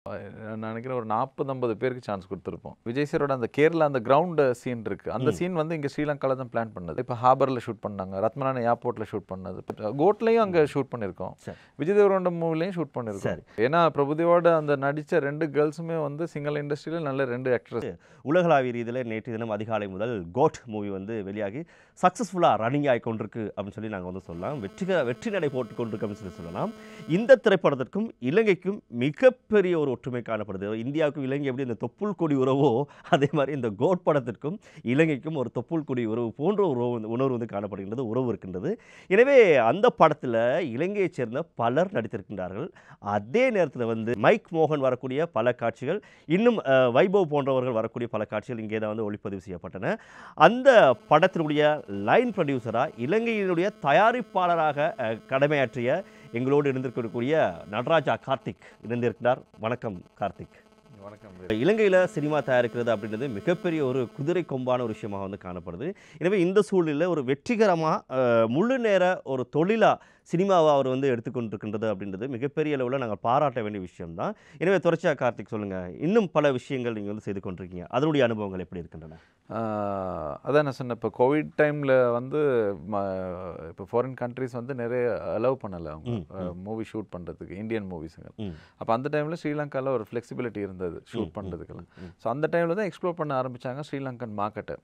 நான் நினைக்கிறேன் ஒரு 40-50 பேருக்கு சான்ஸ் கொடுத்துருப்போம். விஜய் சாரோட அந்த கேரளா அந்த கிரவுண்ட் சீன் இருக்கு. அந்த சீன் வந்து இங்க ஸ்ரீலங்கால தான் பிளான் பண்ணது. இப்போ ஹார்பர்ல ஷூட் பண்ணாங்க, ரத்மலான ஏர்போர்ட்ல ஷூட் பண்ணது, கோட்லயும் அங்க ஷூட் பண்ணியிருக்கோம், விஜய் தேவரோட மூவிலையும் ஷூட் பண்ணியிருக்கோம். ஏன்னா பிரபுதேவோட அந்த நடிச்ச 2 கேர்ள்ஸுமே வந்து சிங்கள இண்டஸ்ட்ரியில நல்ல 2 ஆக்ட்ரஸ். உலகளாவிய ரீதியில் நேற்று தினம் அதிகாலை முதல் கோட் மூவி வந்து வெளியாகி சக்ஸஸ்ஃபுல்லாக ரன்னிங் ஆகி கொண்டிருக்கு அப்படின்னு சொல்லி நாங்கள் வந்து சொல்லலாம். வெற்றி நடை போட்டு கொண்டிருக்கு அப்படின்னு சொல்லலாம். இந்த திரைப்படத்திற்கும் இலங்கைக்கும் மிகப்பெரிய ஒரு ஒற்றுமை காணப்படுது. இந்தியாவுக்கும் இலங்கை எப்படி இந்த தொப்புள் கொடி உறவோ அதே மாதிரி இந்த கோட் படத்திற்கும் இலங்கைக்கும் ஒரு தொப்புள் கொடி உறவு போன்ற ஒரு உணர்வு வந்து காணப்படுகின்றது, உறவு இருக்கின்றது. எனவே அந்த படத்தில் இலங்கையைச் சேர்ந்த பலர் நடித்திருக்கின்றார்கள். அதே நேரத்தில் வந்து மைக் மோகன் வரக்கூடிய பல காட்சிகள், இன்னும் வைபவ் போன்றவர்கள் வரக்கூடிய பல காட்சிகள் இங்கே தான் வந்து ஒளிப்பதிவு செய்யப்பட்டன. அந்த படத்தினுடைய லைன் ப்ரொடியூசராக இலங்கையினுடைய தயாரிப்பாளராக கடமையாற்றிய எங்களோடு இருந்திருக்கக்கூடிய நடராஜா கார்த்திக் இணைந்திருக்கிறார். வணக்கம் கார்த்திக். வணக்கம். இலங்கையில் சினிமா தயாரிக்கிறது அப்படின்றது மிகப்பெரிய ஒரு குதிரை கொம்பான ஒரு விஷயமாக வந்து காணப்படுது. எனவே இந்த சூழலில் ஒரு வெற்றிகரமாக முழு நேர ஒரு தொழிலாக சினிமாவை அவர் வந்து எடுத்துக்கொண்டிருக்கின்றது அப்படின்றது மிகப்பெரிய அளவில் நாங்கள் பாராட்ட வேண்டிய விஷயம்தான். எனவே தொடர்ச்சியாக கார்த்திக் சொல்லுங்கள், இன்னும் பல விஷயங்கள் நீங்கள் வந்து செய்து கொண்டிருக்கீங்க, அதனுடைய அனுபவங்கள் எப்படி இருக்கின்றன? அதான் நான் சொன்னேன், இப்போ கோவிட் டைமில் வந்து இப்போ ஃபாரின் கண்ட்ரிஸ் வந்து நிறைய அலோவ் பண்ணலை அவங்க மூவி ஷூட் பண்ணுறதுக்கு, இந்தியன் மூவிஸுங்க. அப்போ அந்த டைமில் ஸ்ரீலங்காவில் ஒரு ஃப்ளெக்சிபிலிட்டி இருந்தது ஷூட் பண்ணுறதுக்கெல்லாம். ஸோ அந்த டைமில் தான் எக்ஸ்ப்ளோர் பண்ண ஆரம்பித்தாங்க ஸ்ரீலங்கன் மார்க்கெட்டை.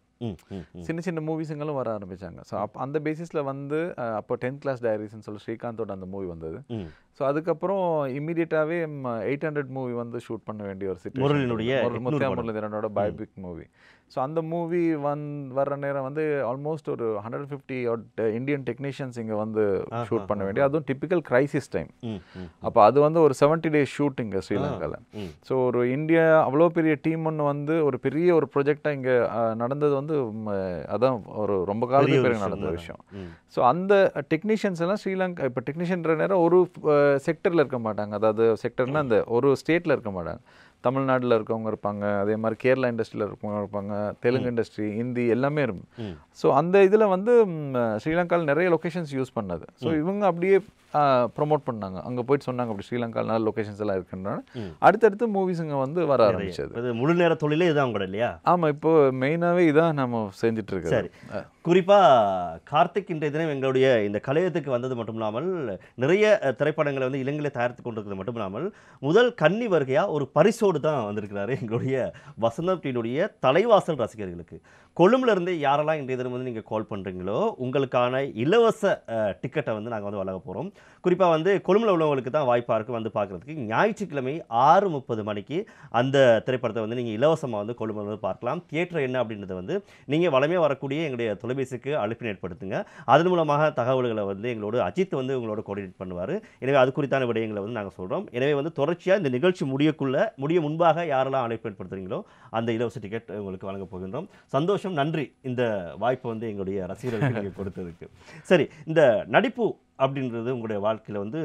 சின்ன சின்ன மூவிஸுங்களும் வர ஆரம்பித்தாங்க. ஸோ அப்போ அந்த பேசிஸில் வந்து அப்போ 10th Class Diaries சொல்லி ஸ்ரீகாந்தோட அந்த மூவி வந்தது. ஸோ அதுக்கப்புறம் இம்மீடியட்டாகவே 800 மூவி வந்து ஷூட் பண்ண வேண்டிய ஒரு சிச்சுவேஷன், முருகனோட பயோபிக் மூவி. ஸோ அந்த மூவி வர்ற நேரம் வந்து ஆல்மோஸ்ட் ஒரு 150 இந்தியன் டெக்னீஷியன்ஸ் இங்கே வந்து ஷூட் பண்ண வேண்டிய, அதுவும் டிப்பிக்கல் கிரைசிஸ் டைம். அப்போ அது வந்து ஒரு 70 days ஷூட்டிங் ஸ்ரீலங்காவில். ஸோ ஒரு இந்தியா அவ்வளோ பெரிய டீம் ஒன்று வந்து ஒரு பெரிய ஒரு ப்ரொஜெக்டாக இங்கே நடந்தது வந்து அதான் ஒரு ரொம்ப காலத்துக்கு பிறகு நடந்த விஷயம். ஸோ அந்த டெக்னீஷியன்ஸ் எல்லாம் ஸ்ரீலங்கா இப்போ டெக்னீஷியன்ற நேரம் ஒரு செக்டரில் இருக்க மாட்டாங்க. அதாவது செக்டர்னா அந்த ஒரு ஸ்டேட்டில் இருக்க மாட்டாங்க. தமிழ்நாட்டில் இருக்கவங்க இருப்பாங்க, அதே மாதிரி கேரளா இண்டஸ்ட்ரியில் இருக்கவங்க இருப்பாங்க, தெலுங்கு இண்டஸ்ட்ரி, ஹிந்தி எல்லாமே இருக்கும். ஸோ அந்த இதில் வந்து ஸ்ரீலங்காவில் நிறைய லொக்கேஷன்ஸ் யூஸ் பண்ணது. ஸோ இவங்க அப்படியே ப்ரொமோட் பண்ணாங்க, அங்கே போயிட்டு சொன்னாங்க அப்படி ஸ்ரீலங்காவில் நல்ல லொக்கேஷன்ஸ் எல்லாம் இருக்குன்றாங்க. அடுத்தடுத்து மூவிஸுங்க வந்து வர ஆரம்பிச்சது. முழு நேர தொழிலே இதுதான் கூட இல்லையா? ஆமாம், இப்போ மெயினாகவே இதான் நம்ம செஞ்சுட்டு இருக்கோம். சரி, குறிப்பாக கார்த்திக் இன்றைய தினம் எங்களுடைய இந்த கலையத்துக்கு வந்தது மட்டும் இல்லாமல் நிறைய திரைப்படங்களை வந்து இலங்கையில் தயாரித்து கொண்டிருக்கிறது மட்டும் இல்லாமல் முதல் கன்னி வருகையாக ஒரு பரிசோடு தான் வந்திருக்கிறாரு எங்களுடைய வசந்தம் டிவியுடைய தலைவாசல் ரசிகர்களுக்கு. கொழும்புலேருந்து யாரெல்லாம் இன்றைய தினம் வந்து நீங்கள் கால் பண்ணுறீங்களோ உங்களுக்கான இலவச டிக்கெட்டை வந்து நாங்கள் வந்து வழங்க போகிறோம். குறிப்பாக வந்து கொழும்பில் உள்ளவங்களுக்கு தான் வாய்ப்பாக இருக்குது வந்து பார்க்குறதுக்கு. ஞாயிற்றுக்கிழமை 6:30 மணிக்கு அந்த திரைப்படத்தை வந்து நீங்கள் இலவசமாக வந்து கொழும்பில் வந்து பார்க்கலாம். தியேட்டர் என்ன அப்படின்றத வந்து நீங்கள் வளமையாக வரக்கூடிய எங்களுடைய தொலைபேசிக்கு அழைப்பினை ஏற்படுத்துங்க. அதன் மூலமாக தகவல்களை வந்து எங்களோட அஜித் வந்து உங்களோட கோஆர்டினேட் பண்ணுவார். எனவே அது குறித்தான விடயங்களை வந்து நாங்கள் சொல்கிறோம். எனவே வந்து தொடர்ச்சியாக இந்த நிகழ்ச்சி முடிய முன்பாக யாரெல்லாம் அழைப்பு ஏற்படுத்துகிறீங்களோ அந்த இலவச டிக்கெட் உங்களுக்கு வழங்க போகின்றோம். சந்தோஷம், நன்றி இந்த வாய்ப்பை வந்து எங்களுடைய ரசிகர்களுக்கு நீங்கள் கொடுத்ததுக்கு. சரி, இந்த நடிப்பு அப்படின்றது உங்களுடைய வாழ்க்கையில் வந்து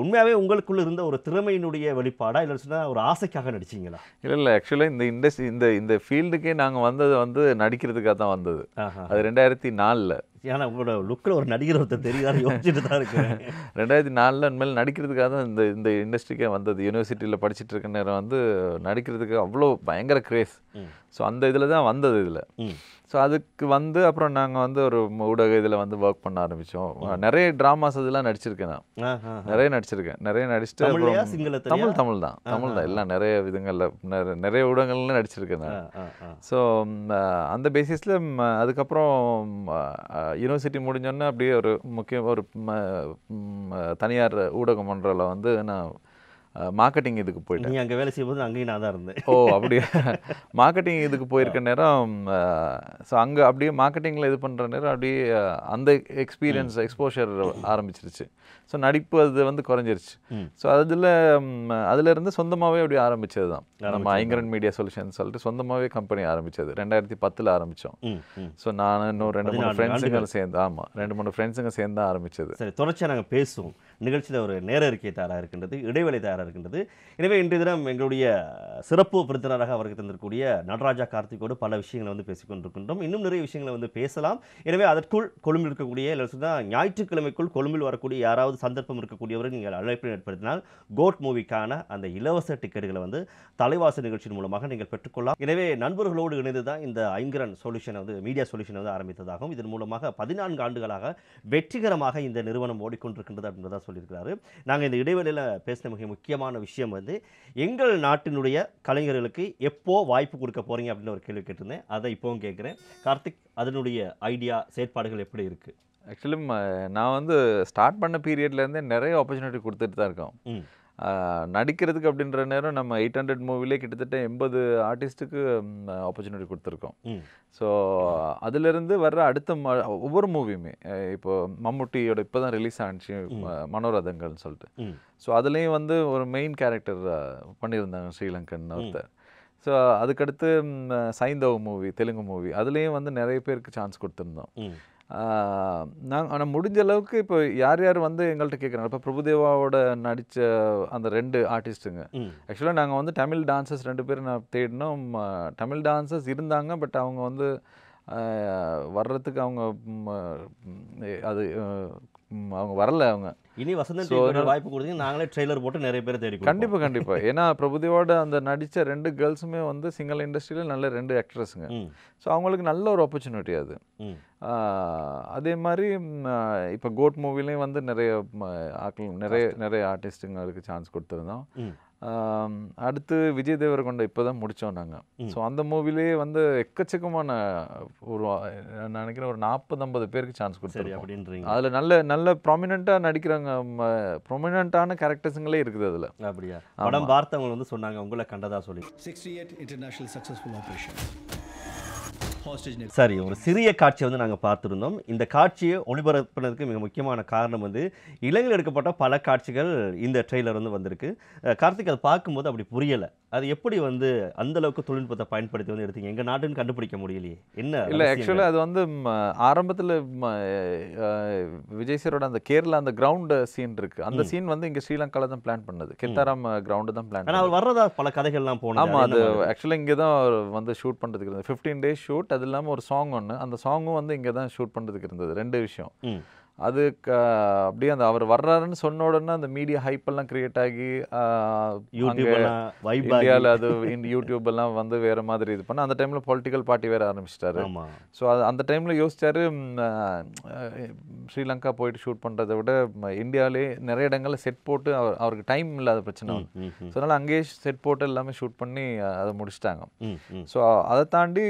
உண்மையாகவே உங்களுக்குள்ள இருந்த ஒரு திறமையினுடைய வெளிப்பாடா, இல்லை சொன்னால் ஒரு ஆசைக்காக நடிச்சிங்களா? இல்லை, ஆக்சுவலாக இந்த இண்டஸ்ட்ரி இந்த ஃபீல்டுக்கே நாங்கள் வந்தது வந்து நடிக்கிறதுக்காக தான் வந்தது. அது 2004. ஏன்னா உங்களோட லுக்கில் ஒரு நடிகர் ஒருத்தர் தெரியாத யோசிச்சுட்டு தான் இருக்கேன். 2004 உண்மையில் நடிக்கிறதுக்காக தான் இந்த இண்டஸ்ட்ரிக்கே வந்தது. யூனிவர்சிட்டியில் படிச்சுட்டு இருக்க நேரம் வந்து நடிக்கிறதுக்கு அவ்வளோ பயங்கர கிரேஸ். ஸோ அந்த இதில் தான் வந்தது இதில். ஸோ அதுக்கு வந்து அப்புறம் நாங்கள் வந்து ஒரு ஊடக இதில் வந்து ஒர்க் பண்ண ஆரம்பித்தோம். நிறைய ட்ராமாஸ் இதெல்லாம் நடிச்சிருக்கேன். நான் நிறைய நடிச்சுட்டு தமிழ் தான் எல்லாம் நிறைய விதங்களில் நிறைய ஊடகங்கள்ல நடிச்சிருக்கேன் நான். ஸோ அந்த பேசிஸில் அதுக்கப்புறம் யூனிவர்சிட்டி முடிஞ்சோன்னே அப்படியே ஒரு தனியார் ஊடகம் ஒன்றில் வந்து நான் மார்க்கெட்டிங் இதுக்கு போயிட்டேன். நீ அங்கே வேலை செய்யும்போது அங்கேயும் நான் தான் இருந்தேன். ஓ, அப்படியே மார்க்கெட்டிங் இதுக்கு போயிருக்க நேரம். ஸோ அங்கே அப்படியே மார்க்கெட்டிங்கில் இது பண்ணுற நேரம் அப்படியே அந்த எக்ஸ்போஷர் ஆரம்பிச்சிருச்சு. ஸோ நடிப்பு அது வந்து குறைஞ்சிருச்சு. ஸோ அதுலேருந்து சொந்தமாகவே அப்படி ஆரம்பித்தது தான் நம்ம ஐங்கரன் மீடியா சொல்யூஷன் சொல்லிட்டு சொந்தமாகவே கம்பெனி ஆரம்பித்தது 2010 ஆரம்பித்தோம். ஸோ நான் இன்னும் 2-3 ஃப்ரெண்ட்ஸுங்க சேர்ந்து சேர்ந்து தான் ஆரம்பித்தது. சரி, தொடர்ச்சியாக நாங்கள் பேசுவோம். நிகழ்ச்சியில் ஒரு நேர அறிக்கை தயாராக இருக்கின்றது, இடைவேளை தயாராக இருக்கின்றது. எனவே இன்றைய தினம் எங்களுடைய சிறப்பு விருந்தினராக அவருக்கு தந்திருக்கக்கூடிய நடராஜா கார்த்திகோடு பல விஷயங்களை வந்து பேசிக்கொண்டிருக்கின்றோம். இன்னும் நிறைய விஷயங்களை வந்து பேசலாம். எனவே அதற்குள் கொழும்பில் இருக்கக்கூடிய இல்லை சொன்னால் ஞாயிற்றுக்கிழமைக்குள் கொழும்பில் வரக்கூடிய யாராவது சந்தர்ப்பம் இருக்கக்கூடியவரை நீங்கள் அழைப்பு ஏற்படுத்தினால் கோட் மூவிக்கான அந்த இலவச டிக்கெட்டுகளை வந்து தலைவாசல் நிகழ்ச்சியின் மூலமாக நீங்கள் பெற்றுக்கொள்ளலாம். எனவே நண்பர்களோடு இணைந்து தான் இந்த ஐங்கரன் சொல்யூஷனை வந்து மீடியா சொல்யூஷனை வந்து ஆரம்பித்ததாகவும் இதன் மூலமாக 14 ஆண்டுகளாக வெற்றிகரமாக இந்த நிறுவனம் ஓடிக்கொண்டிருக்கின்றது அப்படின்றதா சொல்லியிருக்கிறாரு. நாங்கள் இந்த இடைவெளியில் பேசின மிக முக்கியமான விஷயம் வந்து எங்கள் நாட்டினுடைய கலைஞர்களுக்கு எப்போ வாய்ப்பு கொடுக்க போறீங்க அப்படின்னு ஒரு கேள்வி கேட்டிருந்தேன். அதை இப்போவும் கேட்குறேன். கார்த்திக், அதனுடைய ஐடியா செயற்பாடுகள் எப்படி இருக்கு? ஆக்சுவலி நான் வந்து ஸ்டார்ட் பண்ண பீரியட்லேருந்தே நிறைய ஆப்பர்ச்சுனிட்டி கொடுத்துட்டு தான் இருக்கோம். நடிக்கிறதுக்கு அப்படின்ற நேரம் நம்ம 800 மூவிலே கிட்டத்தட்ட 80 ஆர்டிஸ்ட்டுக்கு ஆப்பர்ச்சுனிட்டி கொடுத்துருக்கோம். ஸோ அதிலிருந்து வர்ற அடுத்த ஒவ்வொரு மூவியுமே இப்போ மம்முட்டியோட இப்போ தான் ரிலீஸ் ஆனிச்சு மனோரதங்கள்னு சொல்லிட்டு. ஸோ அதுலேயும் வந்து ஒரு மெயின் கேரக்டர் பண்ணியிருந்தாங்க ஸ்ரீலங்கன் ஒருத்தர். ஸோ அதுக்கடுத்து சைந்தவ் மூவி தெலுங்கு மூவி அதுலேயும் வந்து நிறைய பேருக்கு சான்ஸ் கொடுத்துருந்தோம். ஆனால் முடிஞ்ச அளவுக்கு இப்போ யார் யார் வந்து எங்கள்கிட்ட கேட்குறாங்க. இப்போ பிரபுதேவாவோட நடித்த அந்த 2 ஆர்டிஸ்ட்டுங்க ஆக்சுவலாக நாங்கள் வந்து தமிழ் டான்சர்ஸ் 2 பேர் நான் தேடினோம். தமிழ் டான்சர்ஸ் இருந்தாங்க, பட் அவங்க வந்து வர்றதுக்கு அவங்க அது அவங்க வரல. அவங்க இனி வசந்தன் வாய்ப்பு கொடுத்தீங்க, நாங்களே ட்ரெய்லர் போட்டு நிறைய பேர் தேடி கண்டிப்பாக ஏன்னா பிரபுதேவோட அந்த நடித்த 2 கேர்ள்ஸுமே வந்து சிங்கிள் இண்டஸ்ட்ரியில் நல்ல 2 ஆக்ட்ரஸுங்க. ஸோ அவங்களுக்கு நல்ல ஒரு ஆப்பர்ச்சுனிட்டி அது. அதே மாதிரி இப்போ கோட் மூவிலையும் வந்து நிறைய ஆர்டிஸ்ட்டுங்களுக்கு சான்ஸ் கொடுத்துருந்தோம். அடுத்து விஜய் தேவரகொண்ட இப்போ தான் முடித்தோம் நாங்கள். ஸோ அந்த மூவிலே வந்து எக்கச்சக்கமான நான் நினைக்கிறேன் ஒரு 40-50 பேருக்கு சான்ஸ் கொடுத்துருக்கோம் அப்படின்றீங்க. அதில் நல்ல ப்ராமினெண்ட்டாக நடிக்கிறாங்க, ப்ராமினெண்ட்டான கேரக்டர்ஸுங்களே இருக்குது அதில். அப்படியா? படம் பார்த்தவங்க வந்து சொன்னாங்க உங்களை கண்டதா சொல்லி. 68 international successful operation. சரி, ஒரு சிறிய காட்சியை வந்து நாங்கள் பார்த்துருந்தோம். இந்த காட்சியை ஒளிபரப்புனதுக்கு மிக முக்கியமான காரணம் வந்து இலங்கையில் எடுக்கப்பட்ட பல காட்சிகள் இந்த ட்ரெய்லர் வந்து வந்திருக்கு. கார்த்திக், அதை பார்க்கும்போது அப்படி புரியலை. அது எப்படி வந்து அந்த அளவுக்கு தொழில்நுட்பத்தை பயன்படுத்தி வந்து எடுத்தீங்க? எங்கள் நாட்டுன்னு கண்டுபிடிக்க முடியலையே என்ன? இல்லை, ஆக்சுவலாக அது வந்து ஆரம்பத்தில் விஜய் சாரோட அந்த கேரளா அந்த கிரவுண்ட் சீன் இருக்குது. அந்த சீன் வந்து இங்கே ஸ்ரீலங்காவில் தான் பிளான் பண்ணது. கெத்தாராம் கிரவுண்டு தான் பிளான். ஆனால் அவர் வர்றதா பல கதைகள்லாம் போனோம். ஆமாம், அது ஆக்சுவலாக இங்கே தான் வந்து ஷூட் பண்ணுறதுக்கு இருந்தது. 15 days ஷூட். அது இல்லாமல் ஒரு சாங் ஒன்று, அந்த சாங்கும் வந்து இங்கே தான் ஷூட் பண்ணுறதுக்கு இருந்தது. 2 விஷயம். அது அப்படியே அந்த அவர் வர்றாருன்னு சொன்ன உடனே அந்த மீடியா ஹைப்பெல்லாம் கிரியேட் ஆகி இந்தியாவில் அது யூடியூப் எல்லாம் வந்து வேறு மாதிரி இது பண்ண அந்த டைமில் பொலிட்டிக்கல் பார்ட்டி வேறு ஆரம்பிச்சிட்டாரு. ஸோ அது அந்த டைமில் யோசிச்சாரு ஸ்ரீலங்கா போயிட்டு ஷூட் பண்ணுறதை விட இந்தியாவிலே நிறைய இடங்களில் செட் போட்டு அவருக்கு டைம் இல்லாத பிரச்சனை. ஸோ அதனால் அங்கேயே செட் போட்டு எல்லாமே ஷூட் பண்ணி அதை முடிச்சிட்டாங்க. ஸோ அதை தாண்டி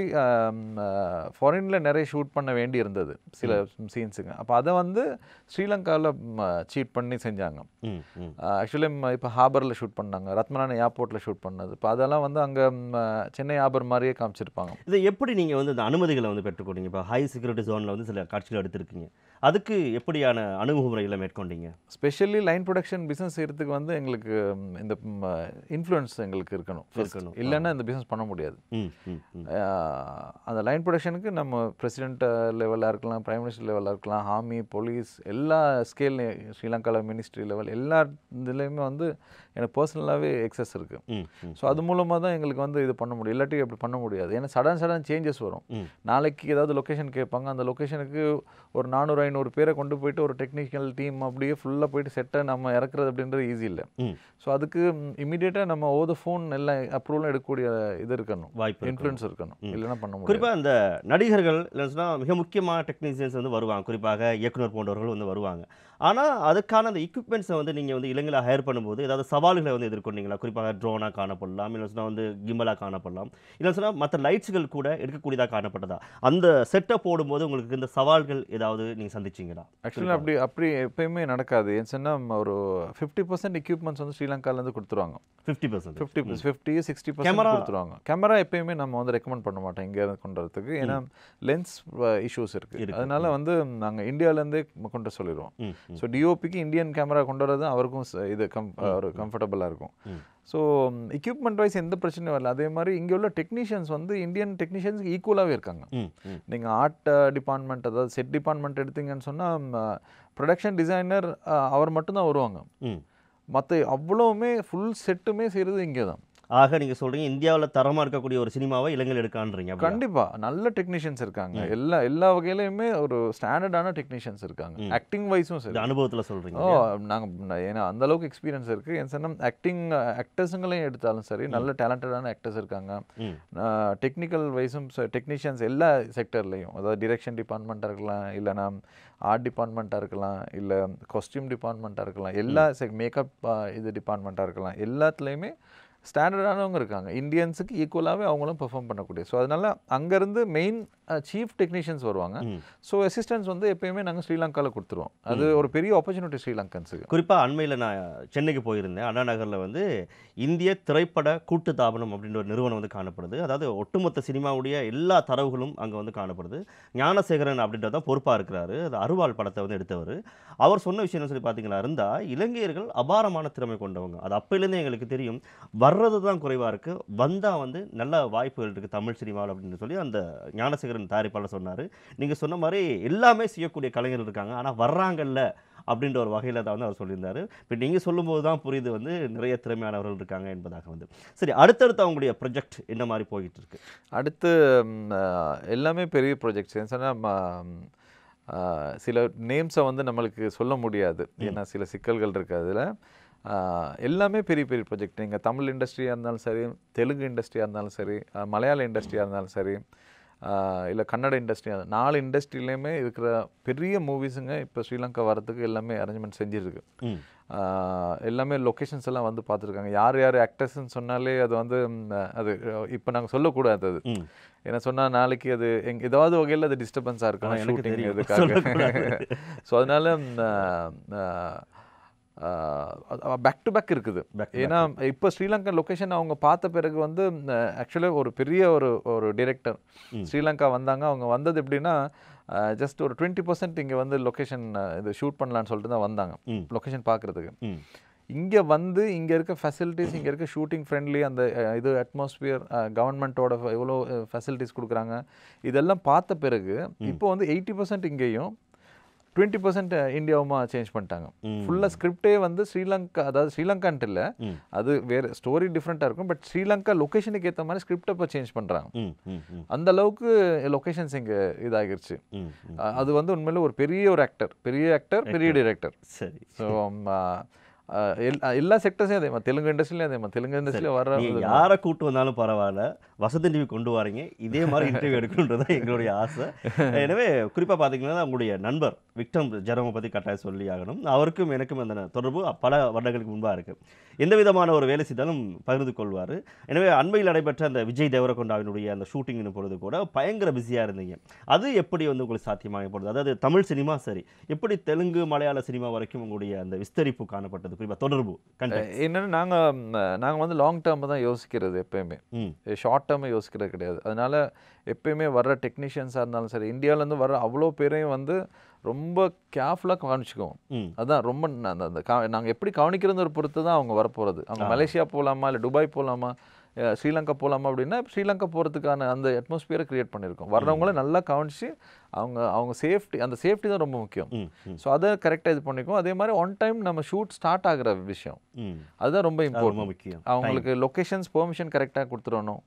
ஃபாரினில் நிறைய ஷூட் பண்ண வேண்டி இருந்தது சில சீன்ஸுங்க. அப்போ அதை வந்து ஸ்ரீலங்காவில் சீட் பண்ணி செஞ்சாங்க. ஆக்சுவலி இப்போ ஹாபரில் ஷூட் பண்ணாங்க, ரத்மலான ஏர்போர்ட்டில் ஷூட் பண்ணது. இப்போ அதெல்லாம் வந்து அங்கே சென்னை ஹாபர் மாதிரியே காமிச்சிருப்பாங்க. இதை எப்படி நீங்கள் வந்து இந்த அனுமதிகளை வந்து பெற்றுக்கொண்டீங்க? இப்போ ஹை செக்யூரிட்டி ஜோனில் வந்து சில காட்சிகள் எடுத்திருக்கீங்க, அதுக்கு எப்படியான அணுகுமுறைகளை மேற்கொண்டீங்க? ஸ்பெஷலி லைன் ப்ரொடக்ஷன் பிஸ்னஸ் செய்கிறதுக்கு வந்து எங்களுக்கு இந்த இன்ஃப்ளூயன்ஸ் எங்களுக்கு இருக்கணும். இல்லைன்னா இந்த பிஸ்னஸ் பண்ண முடியாது. அந்த லைன் ப்ரொடக்ஷனுக்கு நம்ம பிரசிடென்ட் லெவலாக இருக்கலாம், பிரைம் மினிஸ்டர் லெவலாக இருக்கலாம், ஆர்மி, போலீஸ், எல்லா ஸ்கேல்லையும் ஸ்ரீலங்காவில் மினிஸ்ட்ரி லெவல் எல்லா இதுலேயுமே வந்து எனக்கு பர்சனலாகவே எக்ஸஸ் இருக்குது. ஸோ அது மூலமாக தான் எங்களுக்கு வந்து இது பண்ண முடியும். இல்லாட்டி அப்படி பண்ண முடியாது. ஏன்னா சடன் சேஞ்சஸ் வரும். நாளைக்கு ஏதாவது லொக்கேஷன் கேட்பாங்க, அந்த லொக்கேஷனுக்கு ஒரு 400-500 பேரை கொண்டு போயிட்டு ஒரு டெக்னிக்கல் டீம் அப்படியே ஃபுல்லாக போயிட்டு செட்டை நம்ம இறக்குறது அப்படின்றது ஈஸி இல்லை. ஸோ அதுக்கு இமீடியட்டாக நம்ம ஓவர் ஃபோன் எல்லாம் அப்ரூவலும் எடுக்கக்கூடிய இது இருக்கணும், வாய்ப்பு இன்ஃப்ளூயன்ஸ் இருக்கணும், இல்லைன்னா பண்ண முடியும். குறிப்பாக அந்த நடிகர்கள் இல்லைன்னா மிக முக்கியமான டெக்னீஷியன்ஸ் வந்து வருவாங்க, குறிப்பாக இயக்குனர் போன்றவர்கள் வந்து வருவாங்க. ஆனால் அதுக்கான அந்த எக்யூப்மெண்ட்ஸை வந்து நீங்கள் வந்து இலங்கையில் ஹையர் பண்ணும்போது ஏதாவது சவால்களை வந்து எதிர்கொண்டீங்களா? குறிப்பாக ட்ரோனாக காணப்படலாம், இல்லை சொன்னால் வந்து கிம்பலாக காணப்படலாம், இல்லை சொன்னால் மற்ற லைட்ஸுகள் கூட எடுக்கக்கூடியதாக காணப்பட்டதா? அந்த செட்டை போடும்போது உங்களுக்கு இந்த சவால்கள் ஏதாவது நீங்கள் சந்திச்சிங்களா? ஆக்சுவலி அப்படி எப்பயுமே நடக்காது. ஏன்னு சொன்னால் ஒரு 50% எக்யூப்மெண்ட்ஸ் வந்து ஸ்ரீலங்காவிலேருந்து கொடுத்துருவாங்க. 50-60% கொடுத்துருவாங்க. கேமரா எப்பயுமே நம்ம வந்து ரெக்கமெண்ட் பண்ண மாட்டோம் இங்கே கொண்டு வரதுக்கு. ஏன்னா லென்ஸ் இஷ்யூஸ் இருக்குது. அதனால வந்து நாங்கள் இந்தியாவிலேருந்தே கொண்டு சொல்லிடுவோம். ஸோ டிஓபிக்கு இந்தியன் கேமரா கொண்டு வரது அவருக்கும் இது ஒரு கம்ஃபர்டபுளாக இருக்கும். ஸோ எக்யூப்மெண்ட் வைஸ் எந்த பிரச்சனையும் வரல. அதே மாதிரி இங்கே உள்ள டெக்னீஷியன்ஸ் வந்து இந்தியன் டெக்னீஷியன்ஸ்க்கு ஈக்குவலாகவே இருக்காங்க. நீங்கள் ஆர்ட் டிபார்ட்மெண்ட், அதாவது செட் டிபார்ட்மெண்ட் எடுத்தீங்கன்னு சொன்னால் ப்ரொடக்ஷன் டிசைனர் அவர் மட்டும்தான் வருவாங்க. மற்ற அவ்வளோவுமே ஃபுல் செட்டுமே செய்கிறது இங்கே தான். ஆக நீங்க சொல்றீங்க இந்தியாவுல தரமா இருக்கக்கூடிய ஒரு சினிமாவை இலங்கையில் எடுக்கான்றீங்க. அப்படியா? கண்டிப்பா நல்ல டெக்னீஷியன்ஸ் இருக்காங்க. எல்லா வகையிலயுமே ஒரு ஸ்டாண்டர்டான டெக்னீஷியன்ஸ் இருக்காங்க. ஆக்டிங் வைஸும் இந்த சரி. அனுபவத்துல சொல்றீங்க. ஓ ஏன்னா அந்த அளவுக்கு எக்ஸ்பீரியன்ஸ் இருக்கு. என் சொன்ன ஆக்டர்ஸுங்களையும் எடுத்தாலும் சரி நல்ல டேலண்டடான ஆக்டர்ஸ் இருக்காங்க. டெக்னிக்கல் வைஸும் டெக்னீஷியன்ஸ் எல்லா செக்டர்லையும், அதாவது டிரெக்ஷன் டிபார்ட்மெண்ட்டாக இருக்கலாம், இல்லைனா ஆர்ட் டிபார்ட்மெண்ட்டாக இருக்கலாம், இல்லை காஸ்டியூம் டிபார்ட்மெண்ட்டாக இருக்கலாம், எல்லா மேக்கப் இது டிபார்ட்மெண்ட்டாக இருக்கலாம், எல்லாத்துலேயுமே ஸ்டாண்டர்டானவங்க இருக்காங்க. இந்தியன்ஸுக்கு ஈக்குவலாகவே அவங்களும் பெர்ஃபார்ம் பண்ணக்கூடிய. ஸோ அதனால் அங்கேருந்து மெயின் சீஃப் டெக்னீஷியன்ஸ் வருவாங்க. ஸோ அசிஸ்டன்ஸ் வந்து எப்பயுமே நாங்கள் ஸ்ரீலங்காவில் கொடுத்துருவோம். அது ஒரு பெரிய ஆப்பர்ச்சுனிட்டி ஸ்ரீலங்கன்ஸுக்கு. குறிப்பாக அண்மையில் நான் சென்னைக்கு போயிருந்தேன். அண்ணா நகரில் வந்து இந்திய திரைப்பட கூட்டுத்தாபனம் அப்படின்ற ஒரு நிறுவனம் வந்து காணப்படுது. அதாவது ஒட்டுமொத்த சினிமாவுடைய எல்லா தரவுகளும் அங்கே வந்து காணப்படுது. ஞானசேகரன் அப்படின்றத பொறுப்பாக இருக்கிறாரு. அது அருவாள் படத்தை வந்து எடுத்தவர். அவர் சொன்ன விஷயம் சொல்லி பார்த்தீங்களா இருந்தால், இலங்கையர்கள் அபாரமான திறமை கொண்டவங்க. அது அப்போலேருந்தே எங்களுக்கு தெரியும். வர்றது தான் குறைவாக இருக்குது, வந்தால் வந்து நல்ல வாய்ப்புகள் இருக்குது தமிழ் சினிமாவில் அப்படின்னு சொல்லி அந்த ஞானசேகரன் தயாரிப்பாளர் சொன்னார். நீங்கள் சொன்ன மாதிரி எல்லாமே செய்யக்கூடிய கலைஞர்கள் இருக்காங்க, ஆனால் வர்றாங்கல்ல அப்படின்ற ஒரு வகையில் தான் வந்து அவர் சொல்லியிருந்தார். இப்போ நீங்கள் சொல்லும்போது தான் புரியுது வந்து நிறைய திறமையானவர்கள் இருக்காங்க என்பதாக வந்து. சரி, அடுத்தடுத்து அவங்களுடைய ப்ரொஜெக்ட் என்ன மாதிரி போய்கிட்டு இருக்கு? அடுத்து எல்லாமே பெரிய ப்ராஜெக்ட்ஸ். ஏன்னு சொன்னால் சில நேம்ஸை வந்து நம்மளுக்கு சொல்ல முடியாது, ஏன்னா சில சிக்கல்கள் இருக்குது அதில். எல்லாமே பெரிய பெரிய ப்ராஜெக்ட். நீங்கள் தமிழ் இண்டஸ்ட்ரியாக இருந்தாலும் சரி, தெலுங்கு இண்டஸ்ட்ரியாக இருந்தாலும் சரி, மலையாள இண்டஸ்ட்ரியாக இருந்தாலும் சரி, இல்லை கன்னட இண்டஸ்ட்ரியாக, 4 இண்டஸ்ட்ரியிலையுமே இருக்கிற பெரிய மூவிஸுங்க இப்போ ஸ்ரீலங்கா வரதுக்கு எல்லாமே அரேஞ்ச்மெண்ட் செஞ்சுருக்கு. எல்லாமே லொக்கேஷன்ஸ் எல்லாம் வந்து பார்த்துருக்காங்க. யார் யார் ஆக்டர்ஸ்ன்னு சொன்னாலே அது வந்து அது இப்போ நாங்கள் சொல்லக்கூடாது. அது என்ன சொன்னால் நாளைக்கு அது ஏதாவது வகையில் அது டிஸ்டர்பன்ஸாக இருக்கும் ஷூட்டிங் இதுக்காக. ஸோ அதனால பேக் டு பேக் இருக்குது. ஏன்னா இப்போ ஸ்ரீலங்கா லொக்கேஷன் அவங்க பார்த்த பிறகு வந்து ஆக்சுவலாக ஒரு பெரிய ஒரு டைரக்டர் ஸ்ரீலங்கா வந்தாங்க. அவங்க வந்தது எப்படின்னா, ஜஸ்ட் ஒரு 20% இங்கே வந்து லொக்கேஷன் இது ஷூட் பண்ணலான்னு சொல்லிட்டு தான் வந்தாங்க லொக்கேஷன் பார்க்குறதுக்கு. இங்கே வந்து இங்கே இருக்க ஃபெசிலிட்டிஸ், இங்கே இருக்க ஷூட்டிங் ஃப்ரெண்ட்லி அந்த இது அட்மாஸ்பியர், கவர்மெண்ட்டோட எவ்வளோ ஃபெசிலிட்டிஸ் கொடுக்குறாங்க, இதெல்லாம் பார்த்த பிறகு இப்போ வந்து 80% இங்கேயும் 20% இந்தியாவுமா சேஞ்ச் பண்ணிட்டாங்க. ஃபுல்லாக ஸ்கிரிப்டே வந்து ஸ்ரீலங்கா, அதாவது ஸ்ரீலங்கான்ட்டு இல்லை, அது வேறு ஸ்டோரி டிஃப்ரெண்ட்டாக இருக்கும், பட் ஸ்ரீலங்கா லொக்கேஷனுக்கு ஏற்ற மாதிரி ஸ்கிரிப்டை இப்போ சேஞ்ச் பண்ணுறாங்க. அந்த அளவுக்கு லொக்கேஷன்ஸ் இங்கே இதாகிருச்சு. அது வந்து உண்மையில ஒரு பெரிய ஆக்டர், பெரிய டைரக்டர். சரி. ஸோ எல்லா செக்டர்ஸையும் அதே மாதிரி, தெலுங்கு இண்டஸ்ட்ரியிலும் அதே மாதிரி, தெலுங்கு இண்டஸ்ட்ரியில் வர யாரை கூட்டு வந்தாலும் பரவாயில்ல, வசந்த் டிவி கொண்டு வரீங்க, இதே மாதிரி இன்டர்வியூ எடுக்கணுன்றது எங்களுடைய ஆசை. எனவே குறிப்பாக பார்த்தீங்கன்னா உங்களுடைய நண்பர் விக்ரம் ஜெரமை பற்றி கட்டாயம் சொல்லி ஆகணும். அவருக்கும் எனக்கும் அந்த தொடர்பு பல வருடங்களுக்கு முன்பாக இருக்குது. எந்த விதமான ஒரு வேலை செய்தாலும் பகிர்ந்து கொள்வார். எனவே அண்மையில் நடைபெற்ற அந்த விஜய் தேவரகொண்டாவினுடைய அந்த ஷூட்டிங்கின் பொழுது கூட பயங்கர பிஸியாக இருந்தீங்க. அது எப்படி வந்து உங்களுக்கு சாத்தியமாக போடுது? அதாவது தமிழ் சினிமா சரி, எப்படி தெலுங்கு மலையாள சினிமா வரைக்கும் உங்களுடைய அந்த விஸ்தரிப்பு காணப்பட்டது, குறிப்பாக தொடர்பு என்னென்னு நாங்கள் வந்து லாங் டேர்ம் தான் யோசிக்கிறது எப்பயுமே, ஷார்ட் டேர்மை யோசிக்கிறது கிடையாது. அதனால எப்பயுமே வர்ற டெக்னீஷியன்ஸாக இருந்தாலும் சரி, இந்தியாவிலேருந்து வர்ற அவ்வளோ பேரையும் வந்து ரொம்ப கேர்ஃபுல்லாக கவனிச்சுக்குவோம். அதுதான் ரொம்ப நாங்கள் எப்படி கவனிக்கிறது ஒரு பொறுத்து தான் அவங்க வரப்போகிறது. அவங்க மலேசியா போகலாமா, இல்லை துபாய் போகலாமா, ஸ்ரீலங்கா போகலாமா அப்படின்னா ஸ்ரீலங்கா போகிறதுக்கான அந்த அட்மாஸ்பியரை கிரியேட் பண்ணியிருக்கோம். வர்றவங்கள நல்லா கவனிச்சு அவங்க சேஃப்டி, அந்த சேஃப்டி தான் ரொம்ப முக்கியம். ஸோ அதை கரெக்டாக இது பண்ணிக்குவோம். அதே மாதிரி ஆன் டைம் நம்ம ஷூட் ஸ்டார்ட் ஆகிற விஷயம், அதுதான் ரொம்ப இம்பார்ட்டன்ட், முக்கியம். அவங்களுக்கு லொக்கேஷன்ஸ் பெர்மிஷன் கரெக்டாக கொடுத்துடணும்.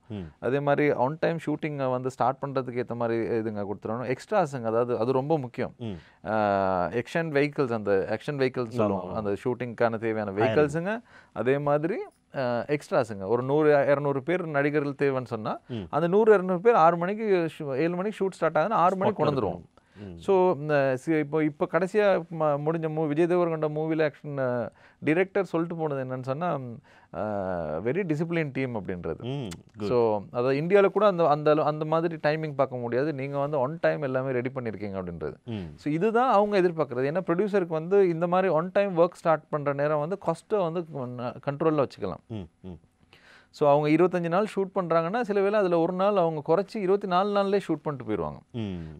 அதே மாதிரி ஆன் டைம் ஷூட்டிங்கை வந்து ஸ்டார்ட் பண்ணுறதுக்கு ஏற்ற மாதிரி இதுங்க கொடுத்துடணும். எக்ஸ்ட்ராஸுங்க, அதாவது அது ரொம்ப முக்கியம். ஆக்ஷன் வெஹிக்கிள்ஸ், அந்த ஆக்ஷன் வெஹிக்கிள்ஸ் சொல்லுவோம், அந்த ஷூட்டிங்க்கான தேவையான வெஹிக்கிள்ஸுங்க. அதே மாதிரி எக்ஸ்ட்ராஸுங்க, ஒரு 100-200 பேர் நடிகர்கள் தேவைன்னு சொன்னால் அந்த 100-200 பேர் 6 மணிக்கு 7 மணிக்கு ஷூட் ஸ்டார்ட் ஆகுதுன்னா 6 மணிக்கு கொண்டு வந்துடுவோம். ஸோ இப்போ கடைசியாக முடிஞ்ச விஜய் தேவரகொண்டா மூவியில் ஆக்ஷன் டிரெக்டர் சொல்லிட்டு போனது என்னன்னு சொன்னால், வெரி டிசிப்ளின் டீம் அப்படின்றது. ஸோ அதாவது இந்தியாவில் கூட அந்த மாதிரி டைமிங் பார்க்க முடியாது, நீங்கள் வந்து ஒன் டைம் எல்லாமே ரெடி பண்ணியிருக்கீங்க அப்படின்றது. ஸோ இதுதான் அவங்க எதிர்பார்க்குறது. ஏன்னா ப்ரொடியூசருக்கு வந்து இந்த மாதிரி ஒன் டைம் ஒர்க் ஸ்டார்ட் பண்ணுற நேரம் வந்து காஸ்ட்டை வந்து கண்ட்ரோலில் வச்சுக்கலாம். ஸோ அவங்க 25 நாள் ஷூட் பண்ணுறாங்கன்னா சில வேளை அதில் ஒரு நாள் அவங்க குறைச்சி 24 நாள்லேயே ஷூட் பண்ணிட்டு போயிடுவாங்க.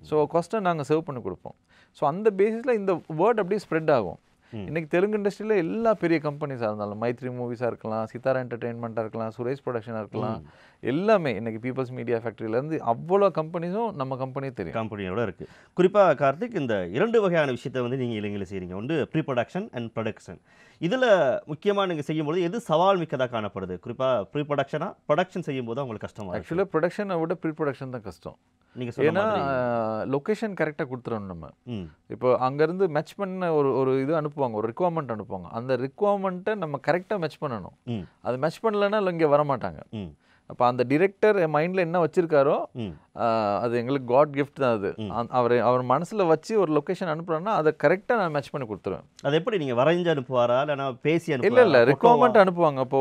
ஸோ காஸ்ட்டை நாங்கள் சர்வ் பண்ணி கொடுப்போம். ஸோ அந்த பேசிஸில் இந்த வேர்ட் அப்படியே ஸ்ப்ரெட் ஆகும். இன்றைக்கி தெலுங்கு இண்டஸ்ட்ரியில் எல்லா பெரிய கம்பெனிஸாக இருந்தாலும், மைத்ரி மூவிஸாக இருக்கலாம், சித்தாரா என்டர்டெயின்மெண்ட்டாக இருக்கலாம், சுரேஷ் ப்ரொடக்ஷனாக இருக்கலாம், எல்லாமே இன்றைக்கி பீப்புள்ஸ் மீடியா ஃபேக்ட்ரியிலேருந்து அவ்வளோ கம்பெனிஸும் நம்ம கம்பெனியே தெரியும், கம்பெனியோட இருக்குது. குறிப்பாக கார்த்திக், இந்த 2 வகையான விஷயத்தை வந்து நீங்கள் இலங்கையில் செய்கிறீங்க. ஒன்று ப்ரீ ப்ரொடக்ஷன் அண்ட் ப்ரொடக்ஷன். இதில் முக்கியமாக நீங்கள் செய்யும்போது எது சவால் மிக்கதாக காணப்படுது? குறிப்பாக ப்ரீ ப்ரொடக்ஷன் செய்யும்போது உங்களுக்கு கஷ்டமாக இருக்கு? ஆக்சுவலாக ப்ரொடக்ஷனை விட ப்ரீ ப்ரொடக்ஷன் தான் கஷ்டம். நீங்கள் ஏன்னா சொன்ன லொக்கேஷன் கரெக்டாக கொடுத்துறோம் நம்ம. ம் இப்போ அங்கேருந்து மேட்ச் பண்ண ஒரு இது அனுப்புவாங்க, ஒரு ரிக்குவயர்மெண்ட் அனுப்புவாங்க. அந்த ரிக்குவயர்மெண்ட்டை நம்ம கரெக்டாக மேட்ச் பண்ணணும். ம் அது மேட்ச் பண்ணலைன்னா இங்கே வரமாட்டாங்க. ம் அப்போ அந்த டிரெக்டர் என் மைண்டில் என்ன வச்சிருக்காரோ ம் அது எங்களுக்கு காட் கிஃப்ட் தான் அது. அவர் மனசில் வச்சு ஒரு லொக்கேஷன் அனுப்புறோன்னா அதை கரெக்டாக நான் மேட்ச் பண்ணி கொடுத்துருவேன். அது எப்படி நீங்கள் வரைஞ்சு அனுப்புவாரா இல்லைனா பேசி இல்லை அனுப்புவாரா? இல்லை ரிக்குவயர்மெண்ட் அனுப்புவாங்க. இப்போ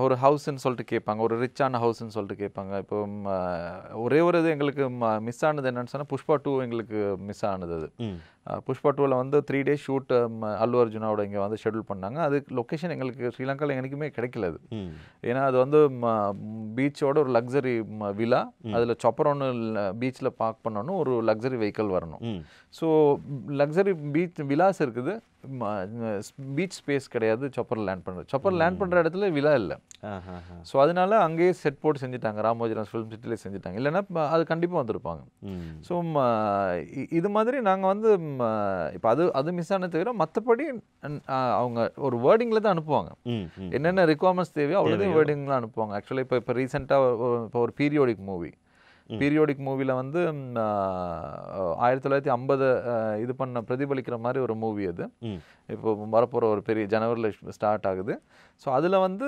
ஒரு ஹவுஸ்ன்னு சொல்லிட்டு கேட்பாங்க, ஒரு ரிச்சான ஹவுஸ்ன்னு சொல்லிட்டு கேட்பாங்க. இப்போ ஒரே ஒரு இது எங்களுக்கு மிஸ் ஆனது என்னன்னு சொன்னால் புஷ்பா 2 எங்களுக்கு மிஸ் ஆனது. அது ம் புஷ்பா 2ல வந்து 3 days ஷூட் அல்லு அர்ஜுனாவோட இங்கே வந்து ஷெட்யூல் பண்ணாங்க. அது லொக்கேஷன் எங்களுக்கு ஸ்ரீலங்காவில் எனக்குமே கிடைக்கல அது. ம் ஏன்னா அது வந்து பீச்சோட ஒரு லக்ஸரி விலா, அதில் சாப்பர் ஒன்று பீச்சில் பார்க் பண்ணணும், ஒரு லக்ஸரி வெஹிக்கிள் வரணும். ம் ஸோ லக்ஸரி பீச் விலாஸ் இருக்குது, பீச் ஸ்பேஸ் கிடையாது. சாப்பர் லேண்ட் பண்ணுற இடத்துல விலா இல்லை. ஸோ அதனால அங்கேயே செட் போட்டு செஞ்சுட்டாங்க, ராமோஜிராம் ஃபிலிம் சிட்டிலே செஞ்சுட்டாங்க. இல்லைன்னா அது கண்டிப்பாக வந்திருப்பாங்க. ஸோ இது மாதிரி நாங்கள் வந்து இப்போ அது மிஸ் ஆனது தவிர மற்றபடி அவங்க ஒரு வேர்டிங்கில் தான் அனுப்புவாங்க. என்னென்ன ரிக்வயர்மெண்ட்ஸ் தேவையோ அவ்வளோதான் வேர்டிங்லாம் அனுப்புவாங்க. ஆக்சுவலாக இப்போ ரீசெண்டாக இப்போ ஒரு பீரியோடிக் மூவியில் வந்து 1950 இது பண்ண பிரதிபலிக்கிற மாதிரி ஒரு மூவி அது. இப்போ வரப்போகிற ஒரு பெரிய ஜனவரியில் ஸ்டார்ட் ஆகுது. ஸோ அதில் வந்து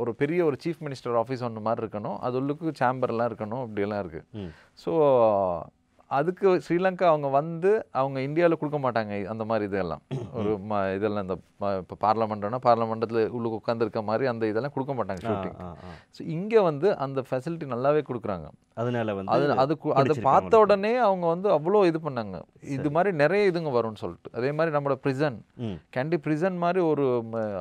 ஒரு பெரிய ஒரு சீஃப் மினிஸ்டர் ஆஃபீஸ் ஒன்று மாதிரி இருக்கணும், அது உள்ளுக்கு சேம்பர்லாம் இருக்கணும், இப்படியெல்லாம் இருக்குது. ஸோ அதுக்கு ஸ்ரீலங்கா அவங்க இந்தியாவில் கொடுக்க மாட்டாங்க அந்த மாதிரி இதெல்லாம். ஒரு இதெல்லாம் இந்த இப்போ பார்லமெண்ட்டில் உள்ளுக்கு உட்காந்துருக்க மாதிரி அந்த இதெல்லாம் கொடுக்க மாட்டாங்க ஷூட்டிங். ஸோ இங்கே வந்து அந்த ஃபெசிலிட்டி நல்லாவே கொடுக்குறாங்க. அதனால அதை பார்த்த உடனே அவங்க வந்து அவ்வளோ இது பண்ணாங்க, இது மாதிரி நிறைய இதுங்க வரும்னு சொல்லிட்டு. அதே மாதிரி நம்மளோட பிரிசன் கேண்டி பிரிசன் மாதிரி ஒரு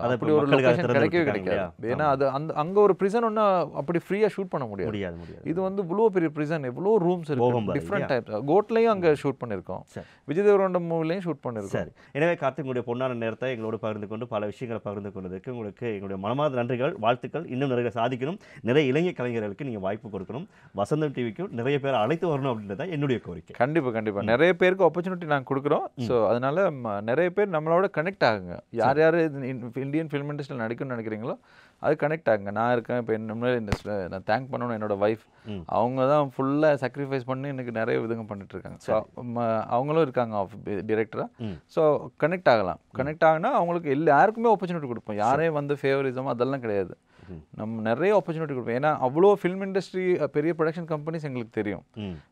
அப்படி ஒரு லொகேஷன் கிடைக்கவே கிடைக்காது. ஏன்னா அது அங்கே ஒரு பிரிசன் ஒன்று அப்படி ஃப்ரீயாக ஷூட் பண்ண முடியாது. இது வந்து இவ்வளோ பெரிய பிரிசன், எவ்வளோ ரூம்ஸ் இருக்கு, டிஃப்ரெண்ட் டைப்ஸ். கோட்லையும் அங்கே ஷூட் பண்ணியிருக்கோம், விஜய் தேவரகொண்டா மூவிலையும் ஷூட் பண்ணியிருக்கோம். சரி, எனவே கார்த்திக் பொன்னான நேரத்தை எங்களோட பகிர்ந்து கொண்டு பல விஷயங்களை பகிர்ந்து கொண்டதுக்கு உங்களுக்கு எங்களுடைய மனமார்ந்த நன்றிகள், வாழ்த்துக்கள். இன்னும் நிறைய சாதிக்கணும், நிறைய இளைஞர் கலைஞர்களுக்கு நீங்கள் வாய்ப்பு கொடுக்கணும், வசந்தம் டிவிக்கும் நிறைய பேர் அழைத்து வரணும் அப்படின்றத என்னுடைய கோரிக்கை. கண்டிப்பாக நிறைய பேருக்கு ஆப்பர்ச்சுனிட்டி நாங்கள் கொடுக்குறோம். ஸோ அதனால நிறைய பேர் நம்மளோட கனெக்ட் ஆகுங்க. யார் இந்தியன் ஃபிலிம் இண்டஸ்ட்ரியில் நடிக்கணும்னு நினைக்கிறீங்களோ அது கனெக்ட் ஆகுங்க. நான் இருக்கேன் இப்போ இண்டஸ்ட்ரியில் நான் தேங்க் பண்ணணும் என்னோட ஒய்ஃப். அவங்க தான் ஃபுல்லாக சாக்ரிஃபைஸ் பண்ணி எனக்கு நிறைய விதங்க பண்ணிட்டு இருக்காங்க. ஸோ அவங்களும் இருக்காங்க டிரெக்டராக. ஸோ கனெக்ட் ஆகினா அவங்களுக்கு யாருக்குமே ஆப்பர்ச்சுனிட்டி கொடுப்போம். யாரையும் வந்து ஃபேவரிசம் அதெல்லாம் கிடையாது. நம்ம நிறைய ஆப்பர்ச்சுனிட்டி கொடுப்போம். ஏன்னா அவ்வளோ ஃபிலிம் இண்டஸ்ட்ரி பெரிய ப்ரொடக்ஷன் கம்பெனிஸ் எங்களுக்கு தெரியும்.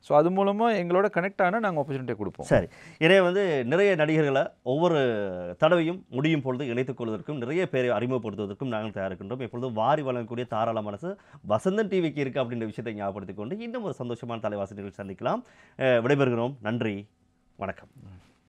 ஸோ அது மூலமாக எங்களோட கனெக்ட் ஆனால் நாங்கள் ஆப்பர்ச்சுனிட்டி கொடுப்போம். சரி, எனவே வந்து நிறைய நடிகர்களை ஒவ்வொரு தடவையும் முடியும் பொழுது இணைத்துக் கொள்வதற்கும் நிறைய பேரை அறிமுகப்படுத்துவதற்கும் நாங்கள் தயாரிக்கின்றோம். எப்பொழுதும் வாரி வழங்கக்கூடிய தாராள மனசு வசந்தன் டிவிக்கு இருக்குது அப்படின்ற விஷயத்தை ஞாபகப்படுத்திக் கொண்டு இன்னும் ஒரு சந்தோஷமான தலைவாசி நிகழ்ச்சி சந்திக்கலாம். விடைபெறுகிறோம். நன்றி, வணக்கம்.